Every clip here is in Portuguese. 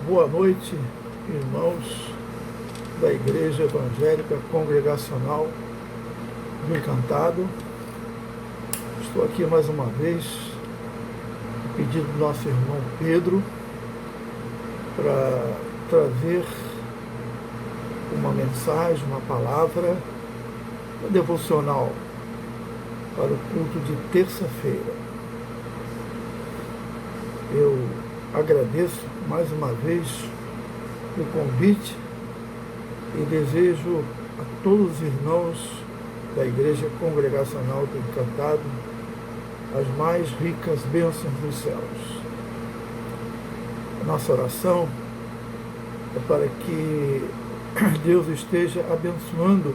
Boa noite, irmãos da Igreja Evangélica Congregacional do Encantado. Estou aqui mais uma vez, a pedido do nosso irmão Pedro, para trazer uma mensagem, uma palavra, um devocional para o culto de terça-feira. Eu agradeço mais uma vez o convite e desejo a todos os irmãos da Igreja Congregacional do Encantado as mais ricas bênçãos dos céus. A nossa oração é para que Deus esteja abençoando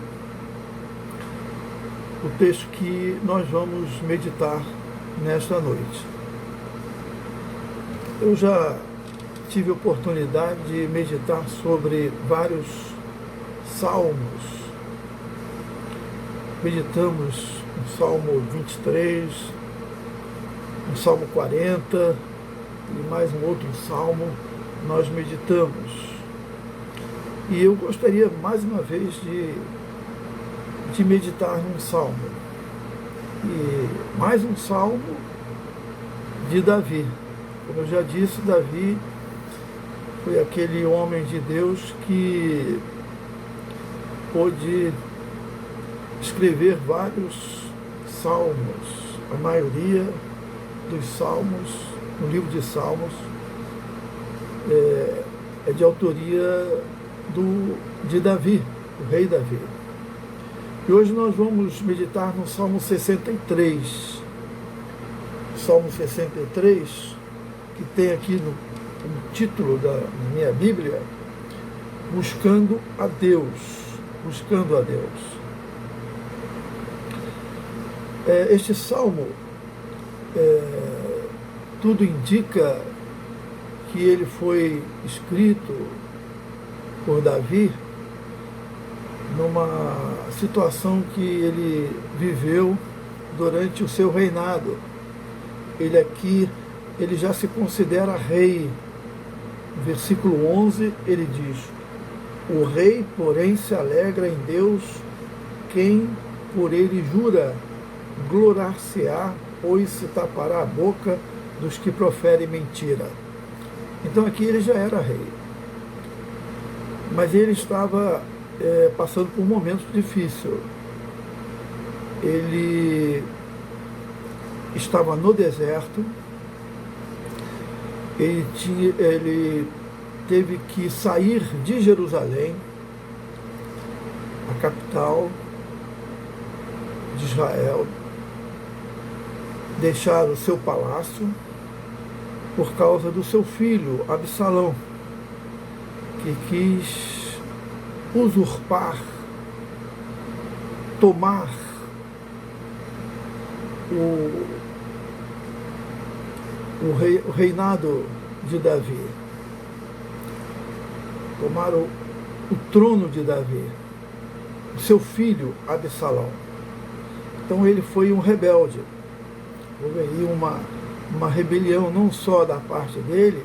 o texto que nós vamos meditar nesta noite. Eu já tive a oportunidade de meditar sobre vários salmos. Meditamos no Salmo 23, no Salmo 40 e mais um outro salmo nós meditamos. E eu gostaria mais uma vez de meditar num salmo. E mais um salmo de Davi. Como eu já disse, Davi foi aquele homem de Deus que pôde escrever vários salmos. A maioria dos salmos, no livro de Salmos, é de autoria de Davi, o rei Davi. E hoje nós vamos meditar no Salmo 63. Salmo 63, que tem aqui no título da minha Bíblia, Buscando a Deus. Buscando a Deus. Este salmo, tudo indica que ele foi escrito por Davi numa situação que ele viveu durante o seu reinado. Ele já se considera rei. No versículo 11, ele diz: o rei, porém, se alegra em Deus, quem por ele jura, gloriar-se-á, pois se tapará a boca dos que proferem mentira. Então aqui ele já era rei. Mas ele estava passando por um momento difícil. Ele estava no deserto. Ele teve que sair de Jerusalém, a capital de Israel, deixar o seu palácio por causa do seu filho, Absalão, que quis usurpar, tomar o reinado de Davi, tomar o trono de Davi, o seu filho Absalão. Então ele foi um rebelde. Houve aí uma rebelião não só da parte dele,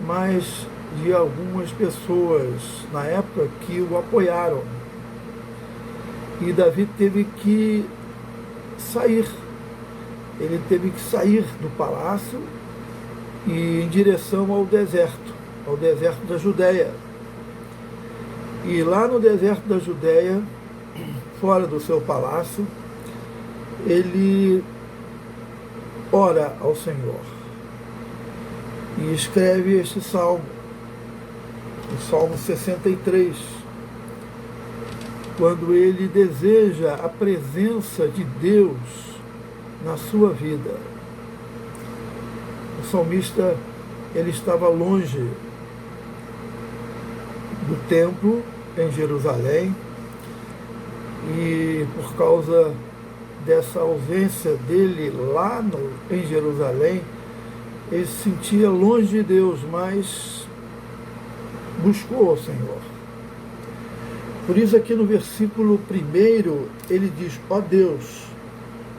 mas de algumas pessoas na época que o apoiaram. E Davi teve que sair. Ele teve que sair do palácio e em direção ao deserto da Judéia. E lá no deserto da Judéia, fora do seu palácio, ele ora ao Senhor e escreve este salmo, o Salmo 63, quando ele deseja a presença de Deus na sua vida. O salmista, ele estava longe do templo em Jerusalém, e por causa dessa ausência dele lá em Jerusalém, ele se sentia longe de Deus, mas buscou ao Senhor. Por isso aqui no versículo 1, ele diz: ó Deus,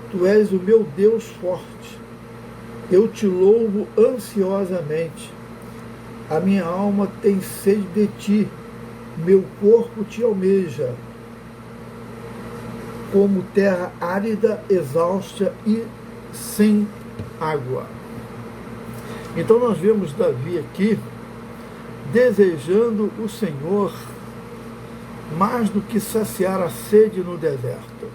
Tu és o meu Deus forte, eu te louvo ansiosamente. A minha alma tem sede de ti, meu corpo te almeja, como terra árida, exausta e sem água. Então nós vemos Davi aqui desejando o Senhor mais do que saciar a sede no deserto.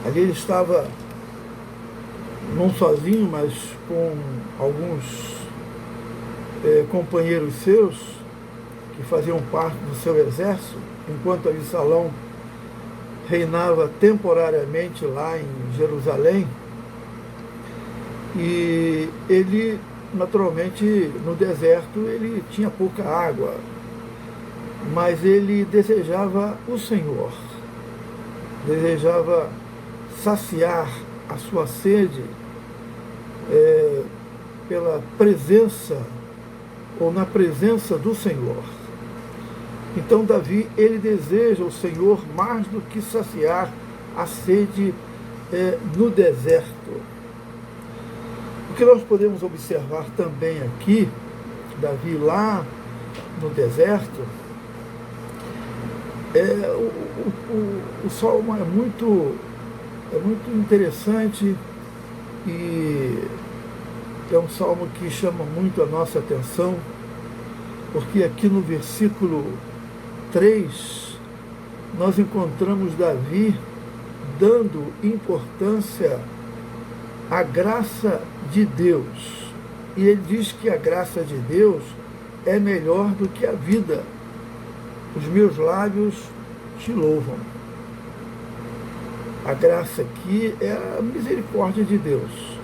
Ali ele estava não sozinho, mas com alguns companheiros seus que faziam parte do seu exército, enquanto Absalão reinava temporariamente lá em Jerusalém. E ele, naturalmente, no deserto, ele tinha pouca água, mas ele desejava o Senhor, desejava saciar a sua sede pela presença, ou na presença do Senhor. Então Davi, ele deseja o Senhor mais do que saciar a sede no deserto. O que nós podemos observar também aqui, Davi lá no deserto, o Salmo é muito interessante e é um salmo que chama muito a nossa atenção, porque aqui no versículo 3 nós encontramos Davi dando importância à graça de Deus. E ele diz que a graça de Deus é melhor do que a vida. Os meus lábios te louvam. A graça aqui é a misericórdia de Deus.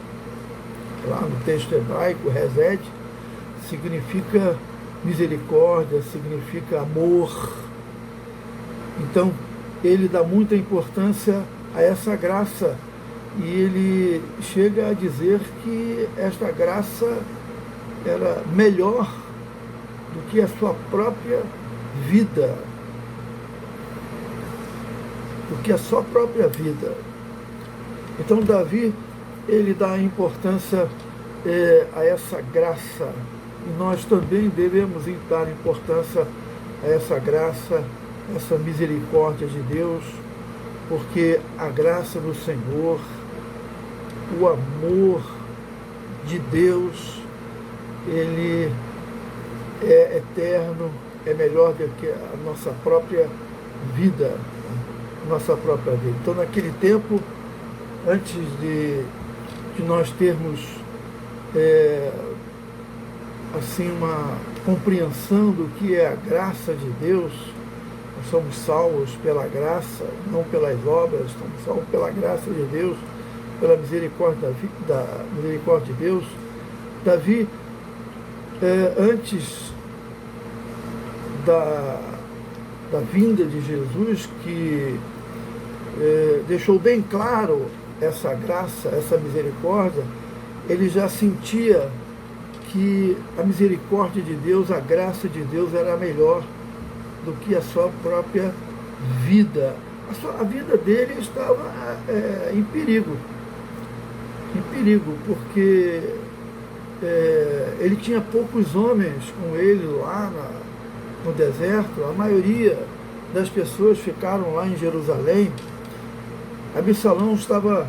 Lá no texto hebraico, Hesed significa misericórdia, significa amor. Então, ele dá muita importância a essa graça. E ele chega a dizer que esta graça era melhor do que a sua própria vida. Do que a sua própria vida. Então Davi, ele dá importância a essa graça. E nós também devemos dar importância a essa graça, essa misericórdia de Deus, porque a graça do Senhor, o amor de Deus, ele é eterno, é melhor do que a nossa própria vida, nossa própria vida. Então, naquele tempo, antes de nós termos assim uma compreensão do que é a graça de Deus, nós somos salvos pela graça, não pelas obras, somos salvos pela graça de Deus, pela misericórdia da misericórdia de Deus. Davi, antes da vinda de Jesus, que deixou bem claro essa graça, essa misericórdia, ele já sentia que a misericórdia de Deus, a graça de Deus era melhor do que a sua própria vida. A vida dele estava em perigo, porque ele tinha poucos homens com ele lá no deserto. A maioria das pessoas ficaram lá em Jerusalém. Absalão estava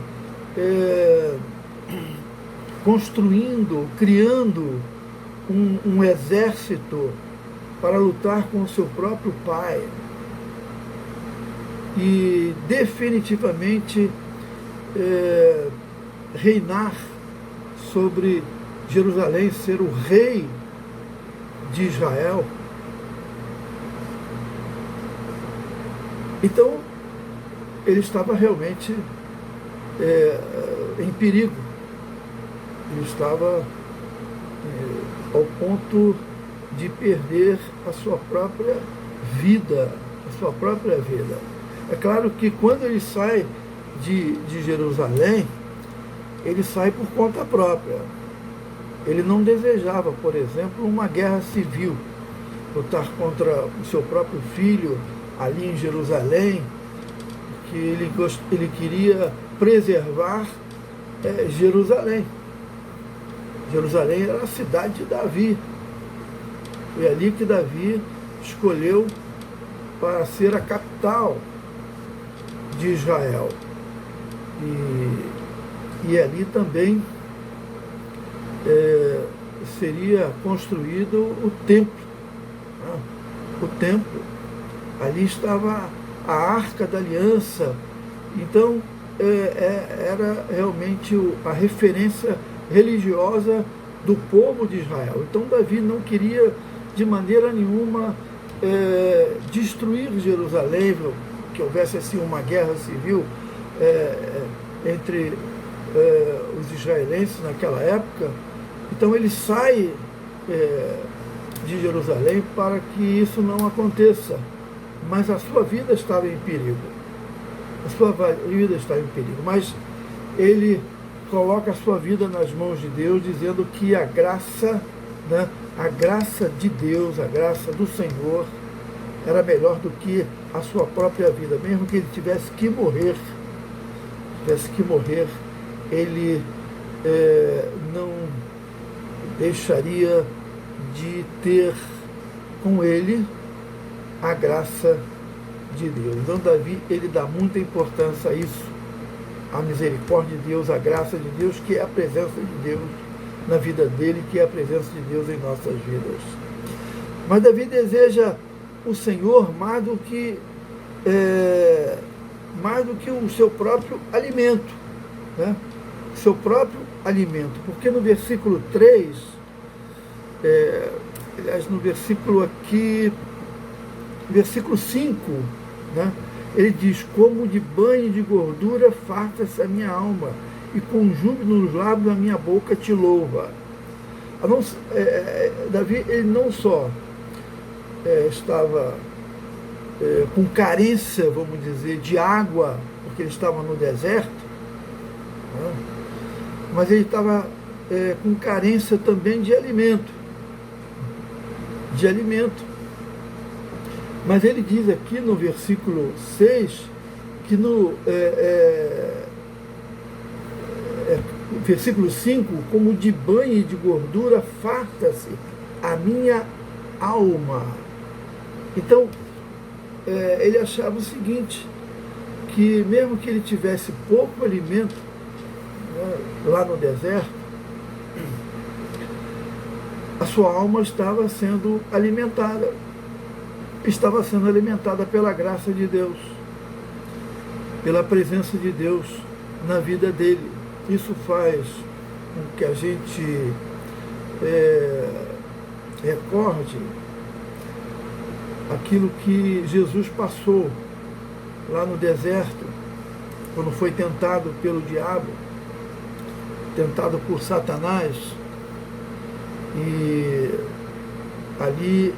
construindo, criando um exército para lutar com o seu próprio pai e definitivamente reinar sobre Jerusalém, ser o rei de Israel. Então, ele estava realmente em perigo. Ele estava ao ponto de perder a sua própria vida, É claro que quando ele sai de Jerusalém, ele sai por conta própria. Ele não desejava, por exemplo, uma guerra civil, lutar contra o seu próprio filho ali em Jerusalém, que ele queria preservar Jerusalém. Jerusalém era a cidade de Davi, Foi ali que Davi escolheu para ser a capital de Israel. E ali também seria construído o templo. Né? O templo. Ali estava a Arca da Aliança. Então, era realmente a referência religiosa do povo de Israel. Então, Davi não queria, de maneira nenhuma, destruir Jerusalém, que houvesse assim uma guerra civil entre os israelenses naquela época. Então, ele sai de Jerusalém para que isso não aconteça. Mas a sua vida estava em perigo. A sua vida está em perigo, mas ele coloca a sua vida nas mãos de Deus, dizendo que a graça, né, a graça de Deus, a graça do Senhor, era melhor do que a sua própria vida. Mesmo que ele tivesse que morrer, ele não deixaria de ter com ele a graça de Deus. Então Davi, ele dá muita importância a isso, a misericórdia de Deus, a graça de Deus, que é a presença de Deus na vida dele, que é a presença de Deus em nossas vidas. Mas Davi deseja o Senhor mais do que o seu próprio alimento, né? Seu próprio alimento, porque no versículo 3, aliás, no versículo 5, né, ele diz: como de banho de gordura farta-se a minha alma, e com júbilo nos lábios a minha boca te louva. Davi, ele não só estava com carência, vamos dizer, de água, porque ele estava no deserto, né, mas ele estava com carência também de alimento. Mas ele diz aqui no versículo 6, que no versículo 5, como de banho e de gordura farta-se a minha alma. Então, ele achava o seguinte, que mesmo que ele tivesse pouco alimento, né, lá no deserto, a sua alma estava sendo alimentada pela graça de Deus, pela presença de Deus na vida dele. Isso faz com que a gente recorde aquilo que Jesus passou lá no deserto, quando foi tentado pelo diabo, tentado por Satanás. E ali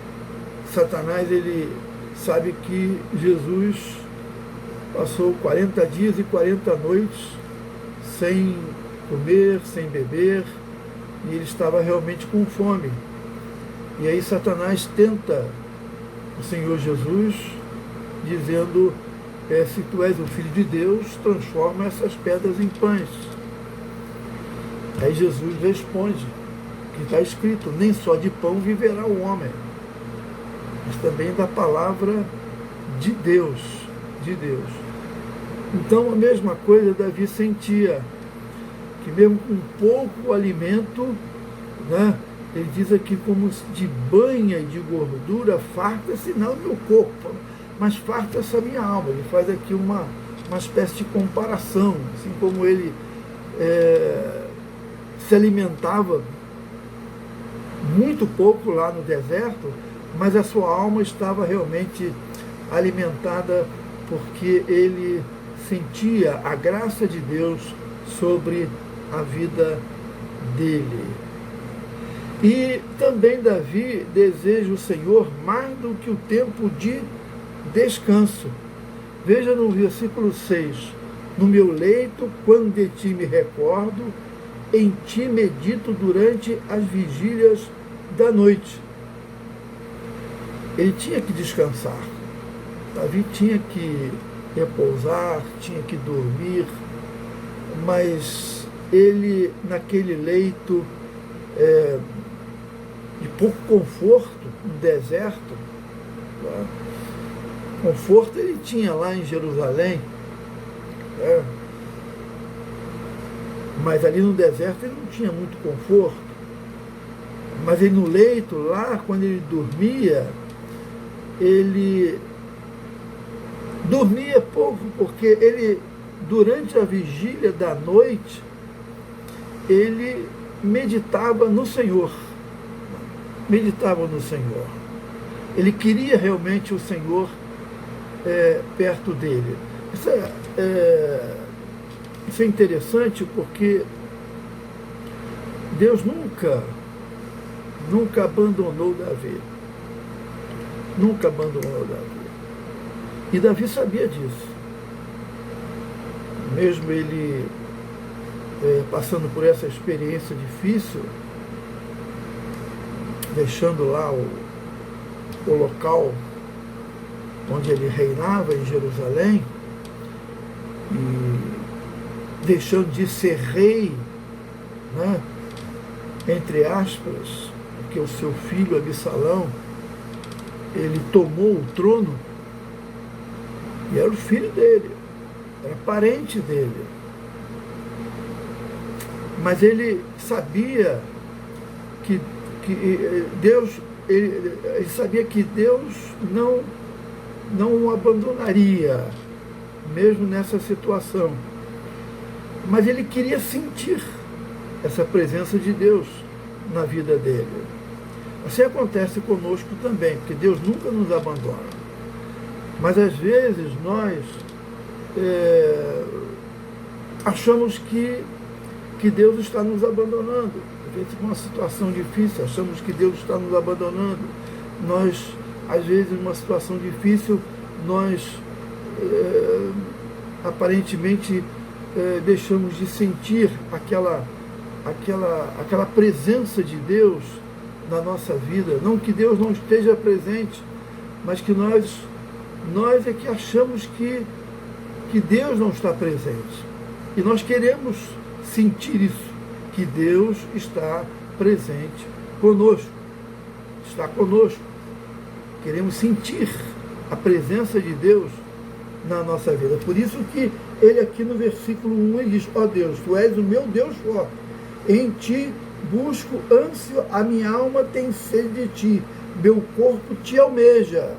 Satanás, ele sabe que Jesus passou 40 dias e 40 noites sem comer, sem beber, e ele estava realmente com fome. E aí Satanás tenta o Senhor Jesus, dizendo: se tu és o Filho de Deus, transforma essas pedras em pães. Aí Jesus responde, que está escrito: nem só de pão viverá o homem, mas também da palavra de Deus. Então, a mesma coisa Davi sentia, que mesmo com pouco alimento, né, ele diz aqui: como de banha e de gordura farta-se não o meu corpo, mas farta-se a minha alma. Ele faz aqui uma espécie de comparação, assim como ele se alimentava muito pouco lá no deserto, mas a sua alma estava realmente alimentada, porque ele sentia a graça de Deus sobre a vida dele. E também Davi deseja o Senhor mais do que o tempo de descanso. Veja no versículo 6: no meu leito, quando de ti me recordo, em ti medito durante as vigílias da noite. Ele tinha que descansar. Davi tinha que repousar, tinha que dormir, mas ele, naquele leito, de pouco conforto no deserto. Tá? Conforto ele tinha lá em Jerusalém, né? Mas ali no deserto ele não tinha muito conforto. Mas ele no leito lá, quando ele dormia pouco, porque ele, durante a vigília da noite, ele meditava no Senhor. Meditava no Senhor. Ele queria realmente o Senhor perto dele. Isso é interessante porque Deus nunca abandonou Davi. Nunca abandonou Davi. E Davi sabia disso. Mesmo ele passando por essa experiência difícil, deixando lá o local onde ele reinava, em Jerusalém, e deixando de ser rei, né, entre aspas, porque o seu filho Absalão, ele tomou o trono, e era o filho dele, era parente dele. Mas ele sabia que Deus, ele sabia que Deus não o abandonaria, mesmo nessa situação. Mas ele queria sentir essa presença de Deus na vida dele. Assim acontece conosco também, porque Deus nunca nos abandona. Mas às vezes nós achamos que Deus está nos abandonando. Às vezes, numa situação difícil, achamos que Deus está nos abandonando. Nós, às vezes, numa situação difícil, nós aparentemente deixamos de sentir aquela presença de Deus na nossa vida. Não que Deus não esteja presente, mas que nós é que achamos que Deus não está presente. E nós queremos sentir isso, que Deus está presente conosco, está conosco. Queremos sentir a presença de Deus na nossa vida. Por isso que ele aqui no versículo 1 ele diz: ó Deus, tu és o meu Deus forte, em ti busco ânsia, a minha alma tem sede de ti, meu corpo te almeja,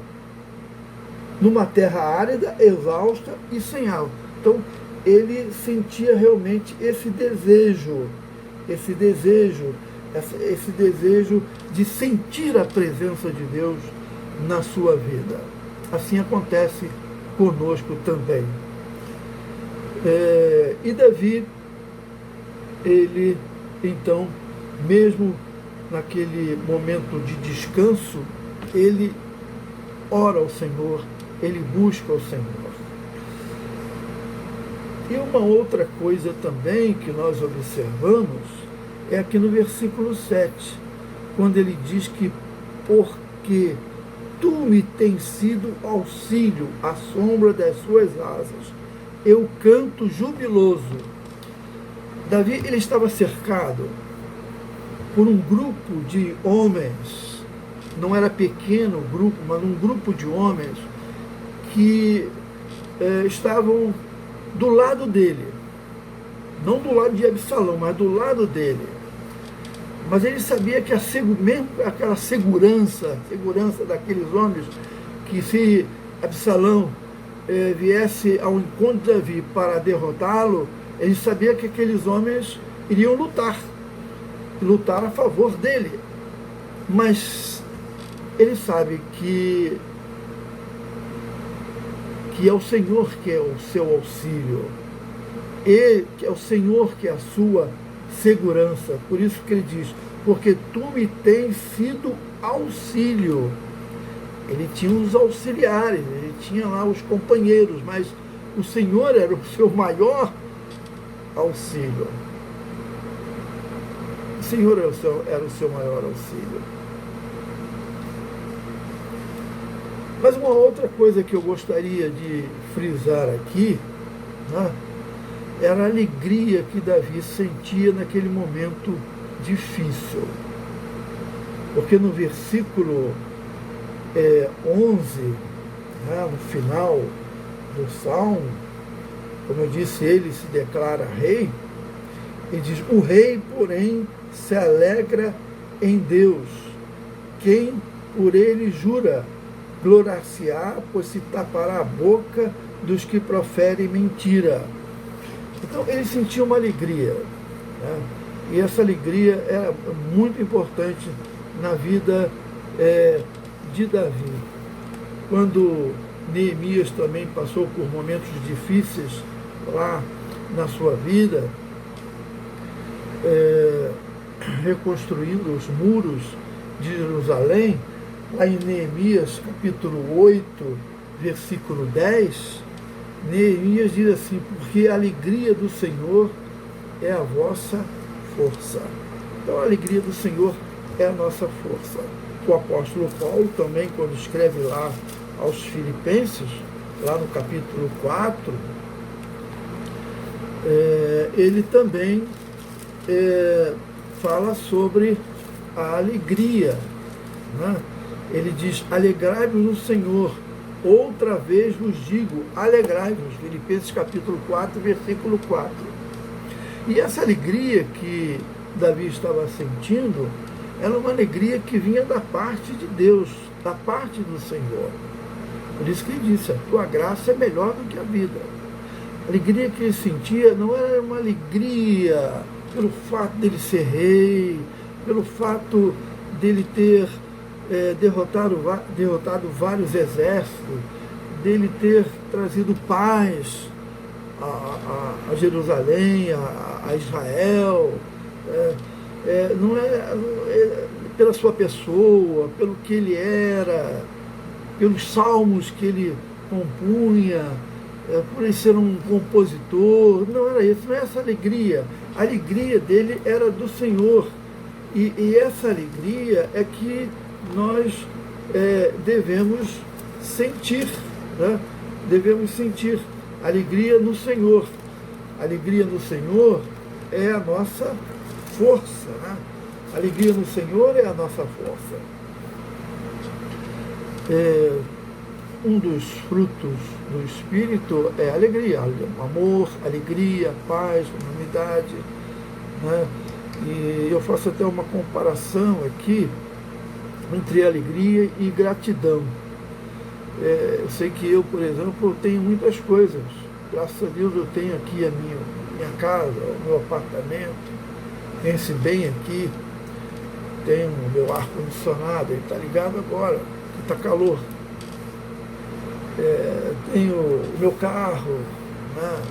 numa terra árida, exausta e sem água. Então, ele sentia realmente esse desejo de sentir a presença de Deus na sua vida. Assim acontece conosco também. E Davi, ele então, mesmo naquele momento de descanso, ele ora ao Senhor, ele busca ao Senhor. E uma outra coisa também que nós observamos é aqui no versículo 7, quando ele diz que porque tu me tens sido auxílio à sombra das suas asas, eu canto jubiloso. Davi, ele estava cercado por um grupo de homens, não era pequeno o grupo, mas um grupo de homens que estavam do lado dele, não do lado de Absalão, mas do lado dele. Mas ele sabia que mesmo aquela segurança daqueles homens, que se Absalão viesse ao encontro de Davi para derrotá-lo, ele sabia que aqueles homens iriam lutar a favor dele. Mas ele sabe que é o Senhor que é o seu auxílio, que é o Senhor que é a sua segurança. Por isso que ele diz: porque tu me tens sido auxílio. Ele tinha os auxiliares, ele tinha lá os companheiros, mas o Senhor era o seu maior auxílio. O Senhor era o seu maior auxílio. Mas uma outra coisa que eu gostaria de frisar aqui, né, era a alegria que Davi sentia naquele momento difícil. porque no versículo 11, né, no final do Salmo, como eu disse, ele se declara rei. Ele diz: o rei, porém, se alegra em Deus. Quem por ele jura, gloriar-se-á, pois se tapará a boca dos que proferem mentira. Então ele sentia uma alegria, né? E essa alegria é muito importante na vida de Davi. Quando Neemias também passou por momentos difíceis lá na sua vida, reconstruindo os muros de Jerusalém, lá em Neemias capítulo 8, versículo 10, Neemias diz assim: porque a alegria do Senhor é a vossa força. Então a alegria do Senhor é a nossa força. O apóstolo Paulo também, quando escreve lá aos Filipenses, lá no capítulo 4, ele também fala sobre a alegria, né? Ele diz: alegrai-vos no Senhor, outra vez vos digo, alegrai-vos. Filipenses capítulo 4, versículo 4. E essa alegria que Davi estava sentindo era uma alegria que vinha da parte de Deus, da parte do Senhor. Por isso que ele disse: a tua graça é melhor do que a vida. A alegria que ele sentia não era uma alegria pelo fato dele ser rei, pelo fato dele ter derrotado vários exércitos, dele ter trazido paz a Jerusalém, a Israel. Não é pela sua pessoa, pelo que ele era, pelos salmos que ele compunha, por ele ser um compositor. Não era isso, não é essa alegria. A alegria dele era do Senhor. E essa alegria é que nós devemos sentir, né? Devemos sentir alegria no Senhor. A alegria no Senhor é a nossa força, né? A alegria no Senhor é a nossa força. Um dos frutos do Espírito é a alegria, amor, alegria, paz, unidade, né? E eu faço até uma comparação aqui entre alegria e gratidão. Eu sei que eu, por exemplo, tenho muitas coisas. Graças a Deus eu tenho aqui a minha casa, o meu apartamento, tenho esse bem aqui, tenho o meu ar-condicionado, ele está ligado agora, que está calor. Tenho o meu carro, né?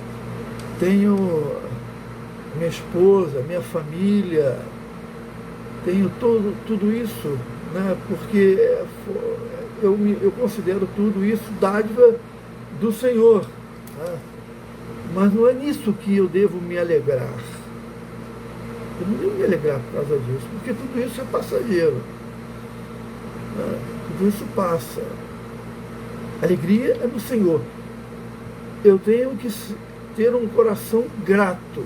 Tenho minha esposa, minha família, tenho tudo isso, né? Porque eu considero tudo isso dádiva do Senhor, né? Mas não é nisso que eu devo me alegrar. Eu não devo me alegrar por causa disso, porque tudo isso é passageiro, né? Tudo isso passa. A alegria é do Senhor. Eu tenho que ter um coração grato.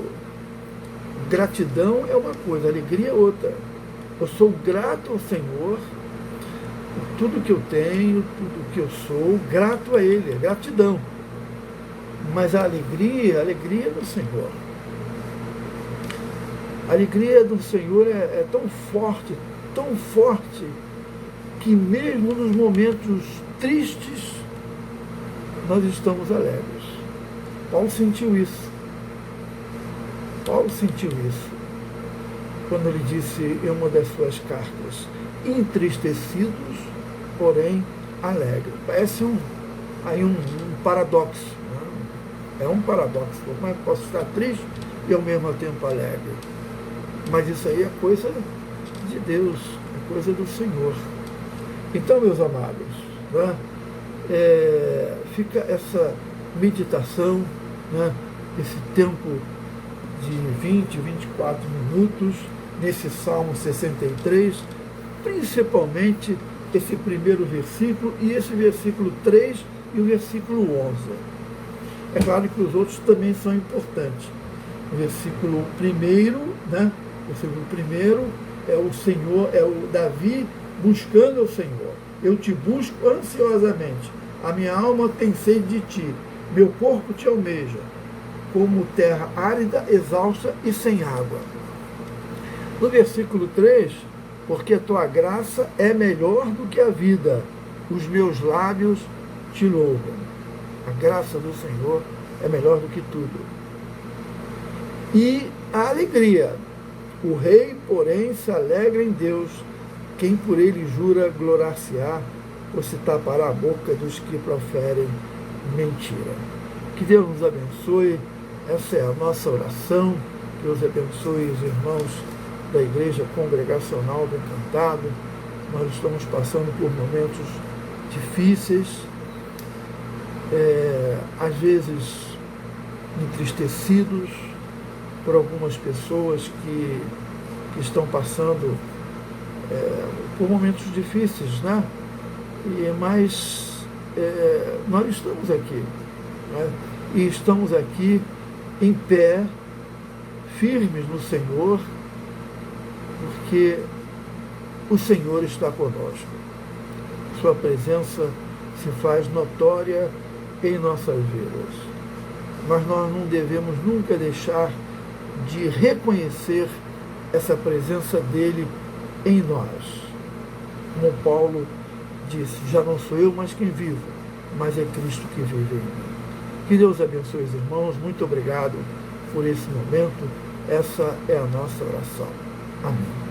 Gratidão é uma coisa, alegria é outra. Eu sou grato ao Senhor por tudo que eu tenho, tudo que eu sou, grato a Ele, é gratidão. Mas a alegria é do Senhor. A alegria do Senhor é tão forte, que mesmo nos momentos tristes, nós estamos alegres. Paulo sentiu isso. Quando ele disse em uma das suas cartas: entristecidos, porém alegres. Parece um paradoxo, né? É um paradoxo. Como é que posso estar triste e ao mesmo tempo alegre? Mas isso aí é coisa de Deus, é coisa do Senhor. Então, meus amados, né? Fica essa meditação, né? Esse tempo de 20, 24 minutos, nesse Salmo 63, principalmente esse primeiro versículo e esse versículo 3 e o versículo 11. É claro que os outros também são importantes. O versículo 1, né? O versículo 1 é o Senhor, é o Davi buscando o Senhor. Eu te busco ansiosamente. A minha alma tem sede de ti. Meu corpo te almeja, como terra árida, exausta e sem água. No versículo 3, porque a tua graça é melhor do que a vida, os meus lábios te louvam. A graça do Senhor é melhor do que tudo. E a alegria. O rei, porém, se alegra em Deus. Quem por ele jura gloriar-se-á, ou se tapará a boca dos que proferem mentira. Que Deus nos abençoe. Essa é a nossa oração. Que Deus abençoe os irmãos da Igreja Congregacional do Encantado. Nós estamos passando por momentos difíceis, às vezes entristecidos por algumas pessoas que estão passando por momentos difíceis, né? Mas nós estamos aqui, né? E estamos aqui em pé, firmes no Senhor, porque o Senhor está conosco. Sua presença se faz notória em nossas vidas. Mas nós não devemos nunca deixar de reconhecer essa presença dele em nós. Como Paulo disse, já não sou eu mais quem vivo, mas é Cristo que vive em mim. Que Deus abençoe os irmãos. Muito obrigado por esse momento. Essa é a nossa oração. Amém.